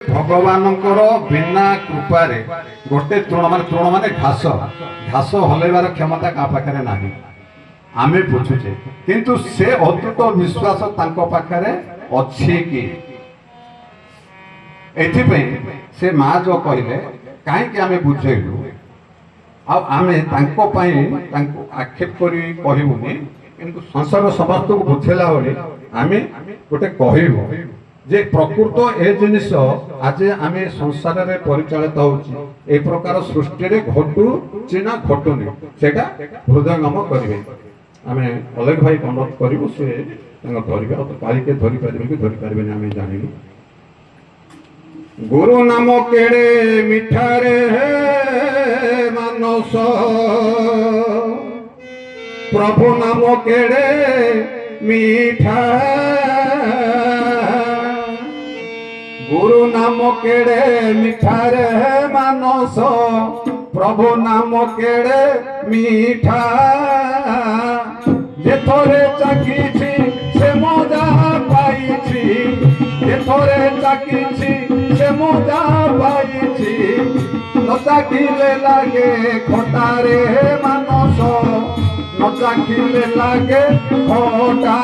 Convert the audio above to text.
भगवानଙ୍କର बिना कृपारे गोटे तृण माने घास घास हलैबार क्षमता का पाखरे नाही आमे बुझुचे किंतु से अतुट विश्वास तांको पाखरे अछि कि एथि से माँ जो कहले कहीं आमे बुझेलु आमे तांको आक्षेप करी कहबुनी किंतु संसार समस्त को बुझेला बेले आमे गोटे कहबु जे प्रकृत ए जिनिस आज आम संसार रे परिचालित होची ए प्रकार सृष्टि रे घटू चिना घटुनी सेटा हृदयंगम करिवे आमे अलग भाई अनुरोध करिवु से धरिबे तो काली के धरि पारिबे कि धरि पारिबे आमे जानिलु गुरु नाम केड़े मिठा रे मानस प्रभु नाम केड़े मीठा गुरु नाम केड़े मीठा रे मानस प्रभु नाम केड़े मीठा जे थोरे चाखीछि से मजा पाइछि जे थोरे चाखीछि से मजा पाइछि न चाखिले लागे खटा रे मानस न चाखिले लागे खटा